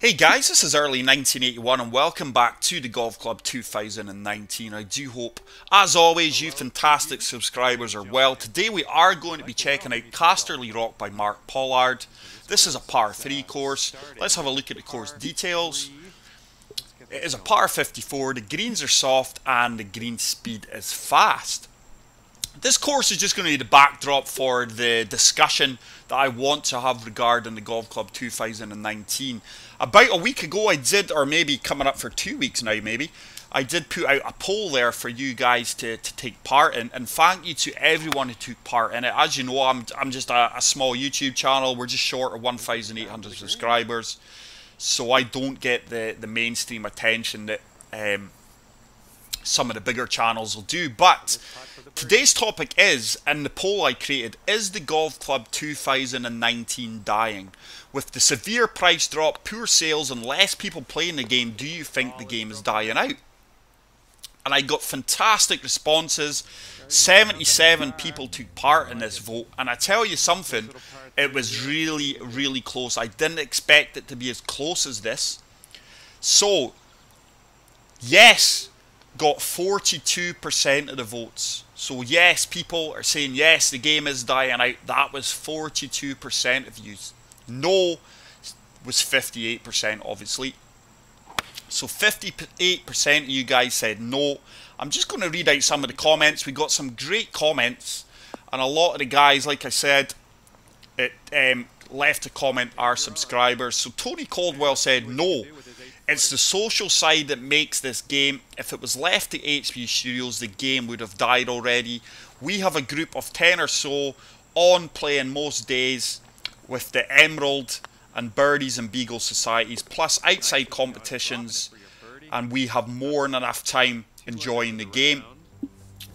Hey guys, this is early 1981 and welcome back to the Golf Club 2019. I do hope, as always, you fantastic subscribers are well. Today we are going to be checking out Casterly Rock by Mark Pollard. This is a par 3 course. Let's have a look at the course details. It is a par 54, the greens are soft and the green speed is fast. This course is just going to be the backdrop for the discussion that I want to have regarding the Golf Club 2019. About a week ago I did, or maybe coming up for 2 weeks now maybe, I did put out a poll there for you guys to take part in, and thank you to everyone who took part in it. As you know, I'm just a small YouTube channel. We're just short of 1,800 subscribers, so I don't get the mainstream attention that some of the bigger channels will do. But today's topic is, and the poll I created, is the Golf Club 2019 dying? With the severe price drop, poor sales and less people playing the game, do you think the game is dying out? And I got fantastic responses. 77 people took part in this vote, and I tell you something, it was really close. I didn't expect it to be as close as this. So yes got 42% of the votes. So yes, people are saying yes, the game is dying out. That was 42% of views. No was 58%, obviously. So 58% of you guys said no. I'm just going to read out some of the comments. We got some great comments, and a lot of the guys, like I said, left a comment are subscribers. So Tony Caldwell said no. It's the social side that makes this game. If it was left to HB Studios, the game would have died already. We have a group of 10 or so on playing most days with the Emerald and Birdies and Beagle societies, plus outside competitions, and we have more than enough time enjoying the game.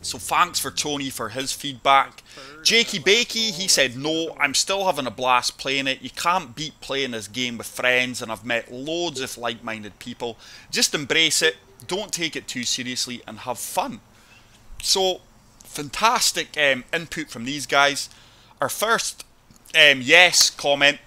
So thanks for Tony for his feedback. Jakey Bakey, he said no, I'm still having a blast playing it. You can't beat playing this game with friends, and I've met loads of like-minded people. Just embrace it, don't take it too seriously, and have fun. So fantastic input from these guys. Our first yes comment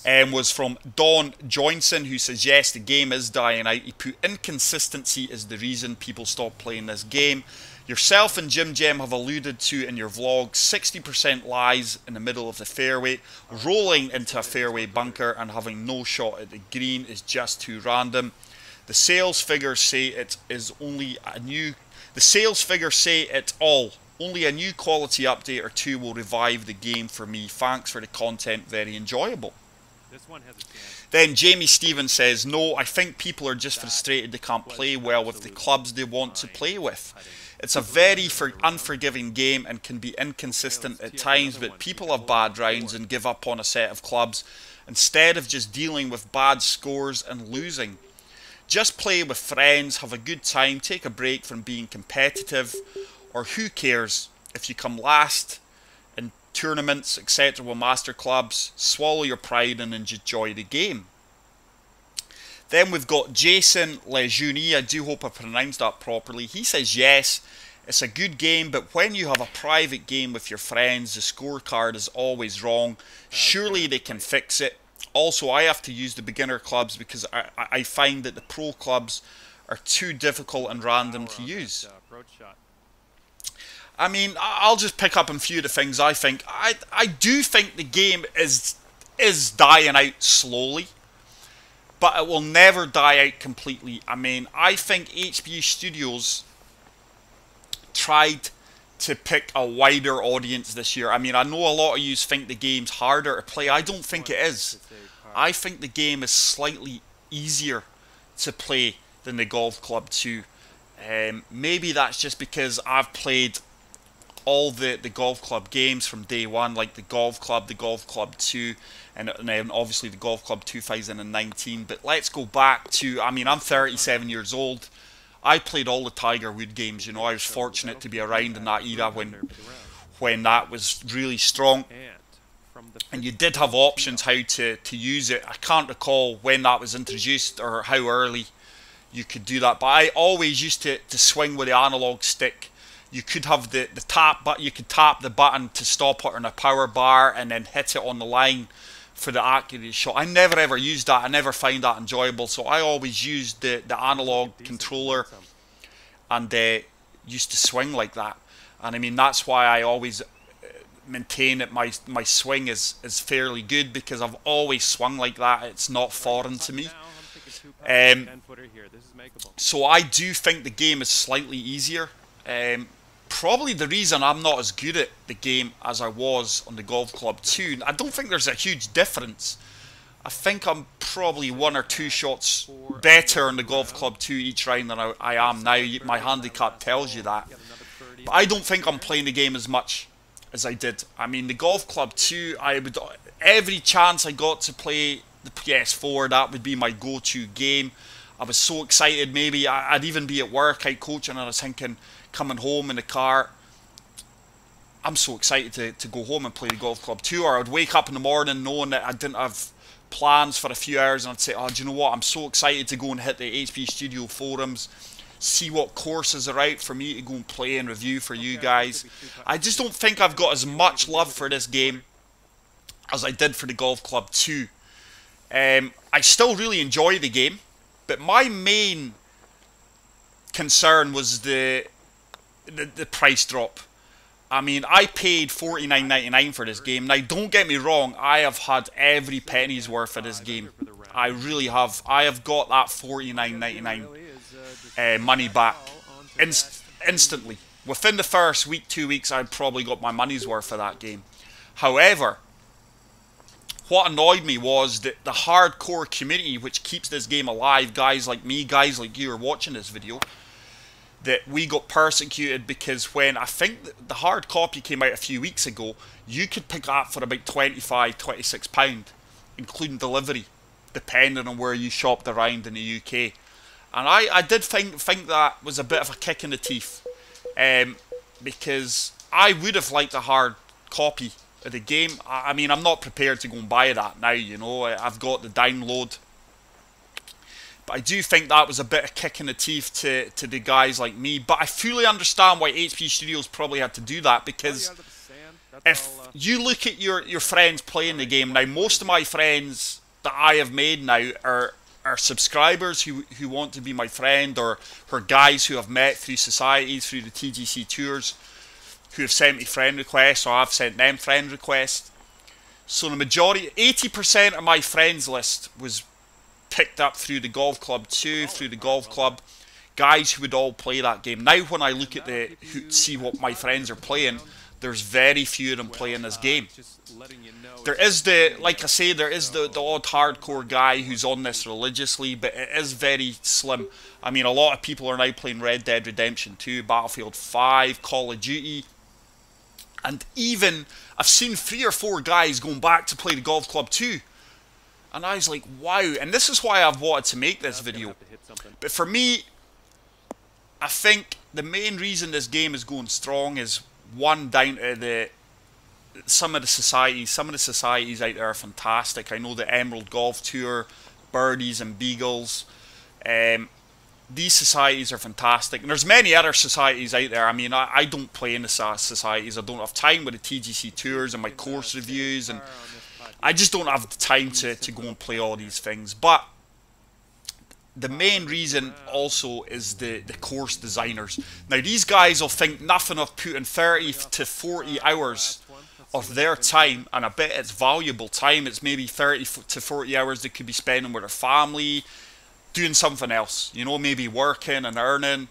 was from Don Johnson, who says yes, the game is dying out. He put inconsistency is the reason people stop playing this game. Yourself and Jim Gem have alluded to in your vlog, 60% lies in the middle of the fairway. Rolling into a fairway bunker and having no shot at the green is just too random. The sales figures say it is only a new... The sales figures say it all. Only a new quality update or two will revive the game for me. Thanks for the content, very enjoyable. This one has a chance. Then Jamie Stevens says, no, I think people are just frustrated they can't play well with the clubs they want to play with. It's a very unforgiving game and can be inconsistent at times, but people have bad rounds and give up on a set of clubs instead of just dealing with bad scores and losing. Just play with friends, have a good time, take a break from being competitive, or who cares if you come last in tournaments, etc. with master clubs. Swallow your pride and enjoy the game. Then we've got Jason Lejeune. I do hope I pronounced that properly. He says yes, it's a good game, but when you have a private game with your friends, the scorecard is always wrong. Surely they can fix it. Also, I have to use the beginner clubs because I find that the pro clubs are too difficult and random to use. I mean, I'll just pick up on a few of the things I think. I do think the game is dying out slowly, but it will never die out completely. I mean, I think HB Studios tried to pick a wider audience this year. I mean, I know a lot of you think the game's harder to play. I don't think it is. I think the game is slightly easier to play than the Golf Club 2. Maybe that's just because I've played all the Golf Club games from day one, like the Golf Club 2, and then obviously the Golf Club 2019. But let's go back to, I mean, I'm 37 years old. I played all the Tiger Woods games. You know, I was fortunate to be around in that era when that was really strong, and you did have options how to use it. I can't recall when that was introduced or how early you could do that, but I always used to swing with the analog stick. You could have the tap, but you could tap the button to stop it on a power bar and then hit it on the line for the accurate shot. I never ever used that. I never find that enjoyable. So I always used the analog controller and used to swing like that. And I mean, that's why I always maintain that my swing is fairly good, because I've always swung like that. It's not foreign to me. So I do think the game is slightly easier. Probably the reason I'm not as good at the game as I was on the Golf Club 2. I don't think there's a huge difference. I think I'm probably 1 or 2 shots better on the Golf Club 2 each round than I am now. My handicap tells you that. But I don't think I'm playing the game as much as I did. I mean, the Golf Club 2, every chance I got to play the PS4, that would be my go-to game. I was so excited. Maybe I'd even be at work out coaching, and I was thinking, coming home in the car, I'm so excited to go home and play the Golf Club 2. Or I'd wake up in the morning knowing that I didn't have plans for a few hours, and I'd say, oh, do you know what, I'm so excited to go and hit the HP Studio forums, see what courses are out for me to go and play and review for you guys. I just don't think I've got as much love for this game as I did for the Golf Club 2. I still really enjoy the game, but my main concern was the price drop. I mean, I paid $49.99 for this game. Now, don't get me wrong, I have had every penny's worth of this game. I really have. I have got that $49.99 money back instantly. Within the first week, 2 weeks, I probably got my money's worth of that game. However, what annoyed me was that the hardcore community which keeps this game alive, guys like me, guys like you are watching this video, that we got persecuted because when I think the hard copy came out a few weeks ago, you could pick that for about £25, £26, including delivery, depending on where you shopped around in the UK. And I did think that was a bit of a kick in the teeth, because I would have liked a hard copy of the game. I mean, I'm not prepared to go and buy that now, you know. I've got the download. But I do think that was a bit of kick in the teeth to the guys like me. But I fully understand why HP Studios probably had to do that, because if you look at your friends playing the game now, most of my friends that I have made now are subscribers who want to be my friend, or guys who I've met through societies, through the TGC tours, who have sent me friend requests, or I've sent them friend requests. So the majority, 80% of my friends list was picked up through the Golf Club 2, through the Golf Club, guys who would all play that game. Now when I look at see what my friends are playing, there's very few of them playing this game. There is like I say, there is the odd hardcore guy who's on this religiously, but it is very slim. I mean, a lot of people are now playing Red Dead Redemption 2, Battlefield 5, Call of Duty, and even I've seen 3 or 4 guys going back to play the Golf Club 2. And I was like, wow. And this is why I've wanted to make this video. But for me, I think the main reason this game is going strong is, one, down to some of the societies. Some of the societies out there are fantastic. I know the Emerald Golf Tour, Birdies and Beagles. These societies are fantastic. And there's many other societies out there. I mean, I don't play in the societies. I don't have time with the TGC tours and my course reviews, and I just don't have the time to go and play all these things. But the main reason also is the course designers. Now, these guys will think nothing of putting 30 to 40 hours of their time, and I bet it's valuable time. It's maybe 30 to 40 hours they could be spending with their family, doing something else, you know, maybe working and earning.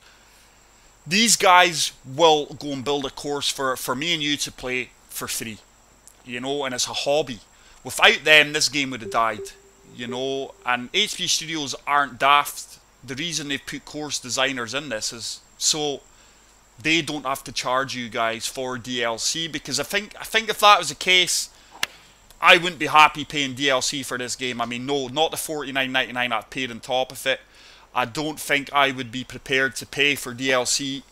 These guys will go and build a course for me and you to play for free, you know, and it's a hobby. Without them, this game would have died, you know. And HP Studios aren't daft. The reason they've put course designers in this is so they don't have to charge you guys for DLC, because I think if that was the case, I wouldn't be happy paying DLC for this game. I mean, no, not the $49.99 I've paid on top of it. I don't think I would be prepared to pay for DLC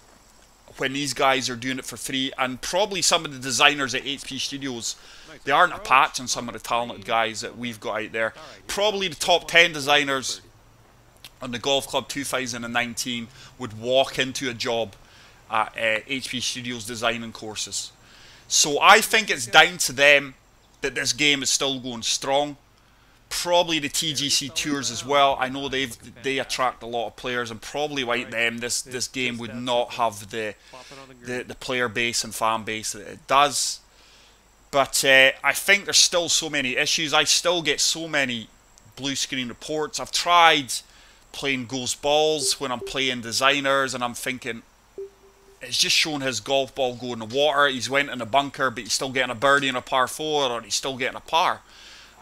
when these guys are doing it for free. And probably some of the designers at HP Studios, they aren't a patch on some of the talented guys that we've got out there. Probably the top 10 designers on the Golf Club 2019 would walk into a job at HP Studios designing courses. So I think it's down to them that this game is still going strong. Probably the TGC Tours as well. I know they attract a lot of players, and probably like them, this game would not have the player base and fan base that it does. But I think there's still so many issues. I still get so many blue screen reports. I've tried playing Ghost Balls when I'm playing designers, and I'm thinking it's just showing his golf ball go in the water. He's went in a bunker, but he's still getting a birdie in a par 4, or he's still getting a par.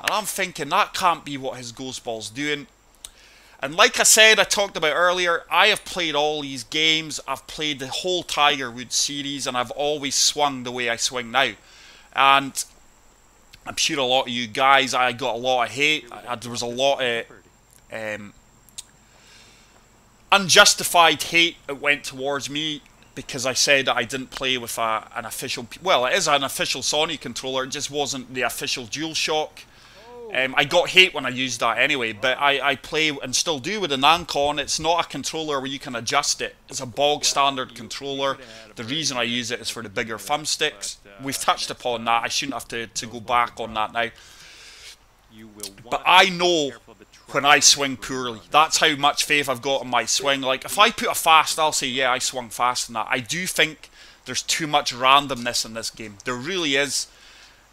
And I'm thinking that can't be what his Ghost Ball's doing. And like I said, I talked about earlier, I have played all these games. I've played the whole Tiger Woods series, and I've always swung the way I swing now. And I'm sure a lot of you guys, I got a lot of hate. There was a lot of unjustified hate that went towards me because I said that I didn't play with an official... Well, it is an official Sony controller. It just wasn't the official DualShock. I got hate when I used that anyway, but I play and still do with the Nancon. It's not a controller where you can adjust it. It's a bog standard controller. The reason I use it is for the bigger thumbsticks. We've touched upon that. I shouldn't have to go back on that now. But I know when I swing poorly. That's how much faith I've got in my swing. Like, if I put a fast, I'll say, yeah, I swung fast in that. I do think there's too much randomness in this game. There really is.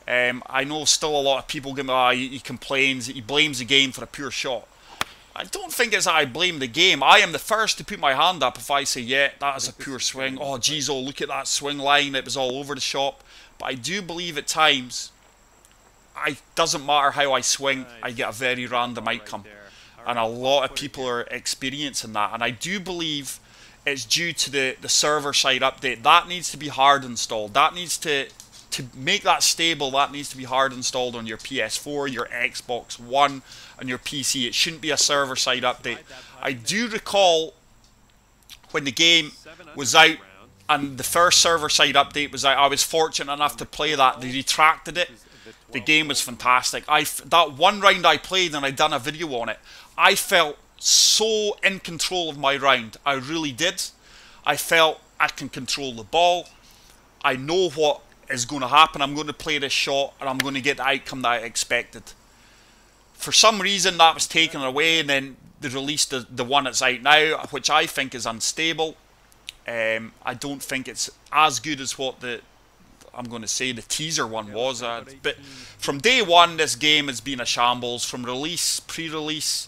I know still a lot of people give me, he complains, he blames the game for a poor shot. I don't think it's that I blame the game. I am the first to put my hand up if I say, yeah, that is a poor swing. Oh, geez, oh, look at that swing line. It was all over the shop. But I do believe at times, it doesn't matter how I swing, I get a very random outcome. And a lot of people are experiencing that. And I do believe it's due to the server side update. That needs to be hard installed. That needs to make that stable, that needs to be hard installed on your PS4, your Xbox One, and your PC. It shouldn't be a server-side update. I do recall when the game was out and the first server-side update was out, I was fortunate enough to play that. They retracted it. The game was fantastic. That one round I played, and I'd done a video on it, I felt so in control of my round. I really did. I felt I can control the ball. I know what is going to happen. I'm going to play this shot and I'm going to get the outcome that I expected. For some reason that was taken away, and then they released the one that's out now, which I think is unstable. I don't think it's as good as what the teaser one was. But from day one, this game has been a shambles. From release, pre-release,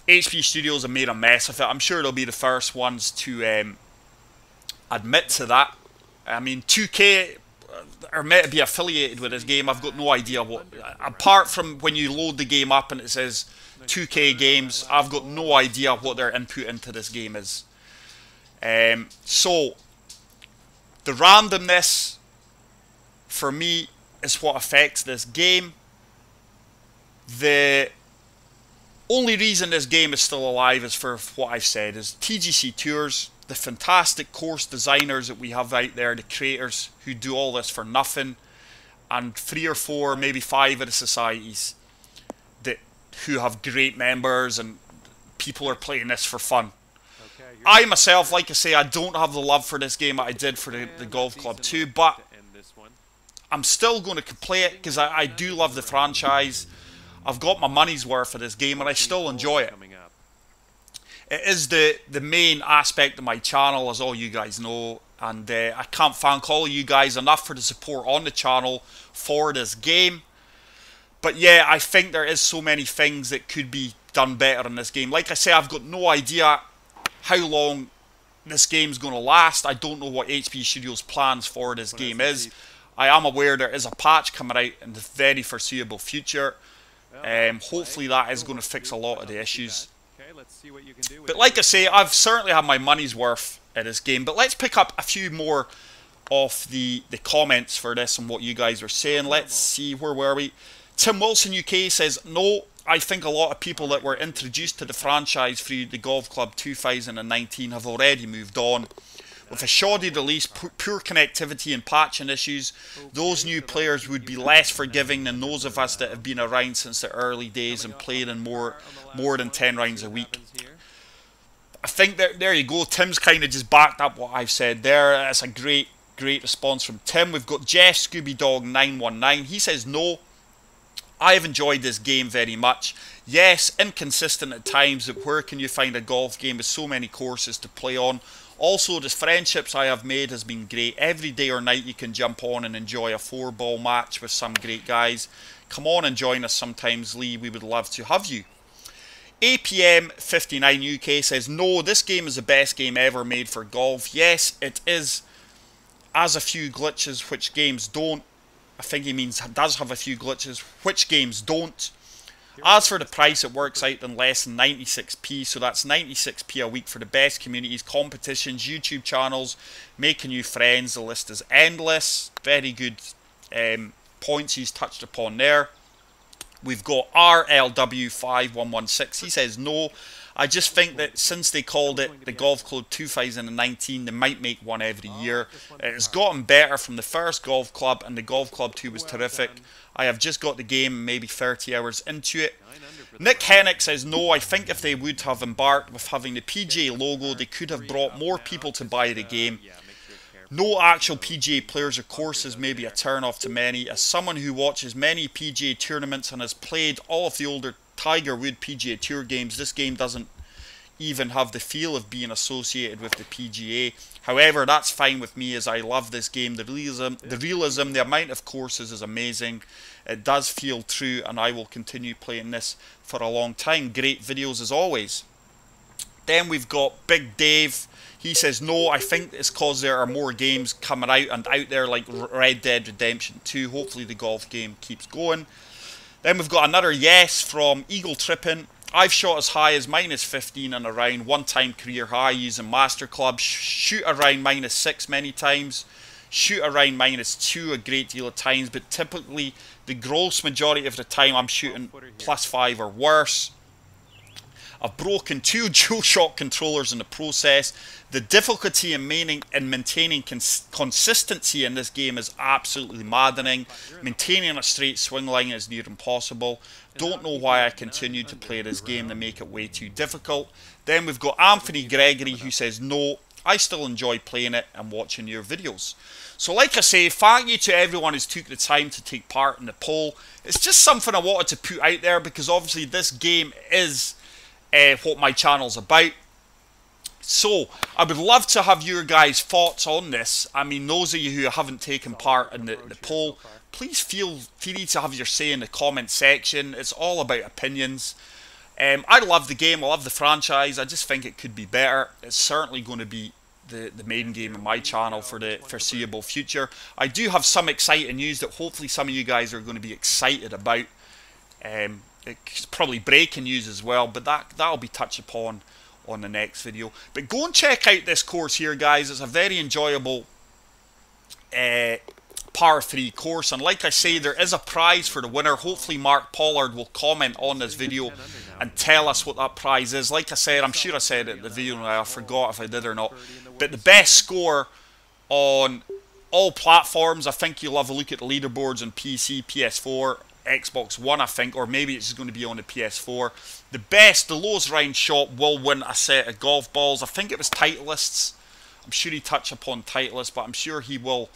HP Studios have made a mess of it. I'm sure they'll be the first ones to admit to that. I mean, 2K are meant to be affiliated with this game. I've got no idea what... Apart from when you load the game up and it says 2K Games, I've got no idea what their input into this game is. So, the randomness, for me, is what affects this game. The only reason this game is still alive is for what I've said, is TGC Tours, the fantastic course designers that we have out there, the creators who do all this for nothing, and 3 or 4, maybe 5 of the societies who have great members, and people are playing this for fun. I myself, like I say, I don't have the love for this game that I did for the Golf Club 2, but I'm still going to play it because I do love the franchise. I've got my money's worth of this game and I still enjoy it. It is the main aspect of my channel, as all you guys know, and I can't thank all of you guys enough for the support on the channel for this game. But yeah, I think there is so many things that could be done better in this game. Like I say, I've got no idea how long this game's going to last. I don't know what HP Studios' plans for this game is. I am aware there is a patch coming out in the very foreseeable future. Hopefully that is going to fix a lot of the issues. But like I say, I've certainly had my money's worth at this game. But let's pick up a few more of the comments for this and what you guys were saying. Let's see, where were we? Tim Wilson UK says, no, I think a lot of people that were introduced to the franchise through the Golf Club 2019 have already moved on. With a shoddy release, poor connectivity and patching issues, those new players would be less forgiving than those of us that have been around since the early days and played in more than 10 rounds a week. I think that there you go. Tim's kind of just backed up what I've said there. That's a great Great response from Tim. We've got Jeff Scooby Dog 919. He says, no, I have enjoyed this game very much. Yes, inconsistent at times, but where can you find a golf game with so many courses to play on? Also, the friendships I have made has been great. Every day or night you can jump on and enjoy a 4-ball match with some great guys. Come on and join us sometimes, Lee. We would love to have you. APM 59 UK says, no, this game is the best game ever made for golf. Yes, it is. Has a few glitches which games don't. I think he means does have a few glitches which games don't. As for the price, it works out in less than 96p, so that's 96p a week for the best communities, competitions, YouTube channels, making new friends. The list is endless. Very good points he's touched upon there. We've got RLW5116. He says, no, I just think that since they called it the Golf Club 2019, they might make one every year. It has gotten better from the first Golf Club, and the Golf Club 2 was terrific. I have just got the game maybe 30 hours into it. Nick Hennick says, no, I think if they would have embarked with having the PGA logo, they could have brought more people to buy the game. No actual PGA players or courses may be a turn-off to many. As someone who watches many PGA tournaments and has played all of the older Tiger Woods PGA Tour games, this game doesn't even have the feel of being associated with the PGA. However, that's fine with me as I love this game. The realism, the amount of courses is amazing. It does feel true, and I will continue playing this for a long time. Great videos as always. Then we've got Big Dave. He says, no, I think it's because there are more games coming out there like Red Dead Redemption 2. Hopefully the golf game keeps going. Then we've got another yes from Eagle Trippin. I've shot as high as -15 and around, one-time career high using Master Club. Shoot around -6 many times. Shoot around -2 a great deal of times, but typically the gross majority of the time I'm shooting +5 or worse. I've broken 2 dual shock controllers in the process. The difficulty in maintaining consistency in this game is absolutely maddening. Maintaining a straight swing line is near impossible. Don't know why I continue to play this game. They make it way too difficult. Then we've got Anthony Gregory who says, no, I still enjoy playing it and watching your videos. So like I say, thank you to everyone who's took the time to take part in the poll. It's just something I wanted to put out there because obviously this game is what my channel's about. So I would love to have your guys' thoughts on this. I mean, those of you who haven't taken part in the poll, please feel free to have your say in the comment section. It's all about opinions. I love the game, I love the franchise. I just think it could be better. It's certainly going to be the main game of my channel for the foreseeable future. I do have some exciting news that hopefully some of you guys are going to be excited about. It's probably breaking news as well, but that'll be touched upon on the next video. But go and check out this course here, guys. It's a very enjoyable par 3 course, and like I say, there is a prize for the winner. Hopefully Mark Pollard will comment on this video and tell us what that prize is. Like I said, I'm sure I said it in the video and I forgot if I did or not, but the best score on all platforms, I think you'll have a look at the leaderboards on PC, PS4, Xbox One, I think, or maybe it's going to be on the PS4. The lowest round shot will win a set of golf balls. I think it was Titleists. I'm sure he touched upon Titleist, but I'm sure he will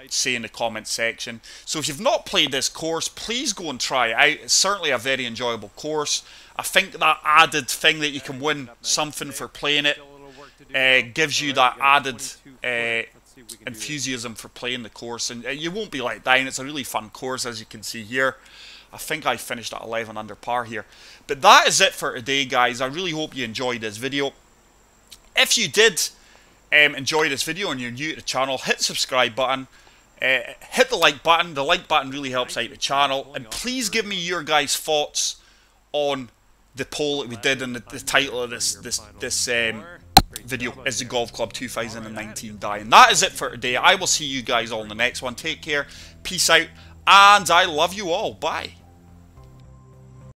say in the comment section. So if you've not played this course, please go and try it out. It's certainly a very enjoyable course. I think that added thing that you can win something for playing it gives you that added enthusiasm for playing the course, and you won't be let down. It's a really fun course, as you can see here. I think I finished at 11 under par here. But that is it for today, guys. I really hope you enjoyed this video. If you did enjoy this video and you're new to the channel, hit the subscribe button, hit the like button. The like button really helps out the channel, and please give me your guys' thoughts on the poll that we did, and the title of this video is the Golf Club 2019 die. And that is it for today. I will see you guys all in the next one. Take care, peace out, and I love you all. Bye.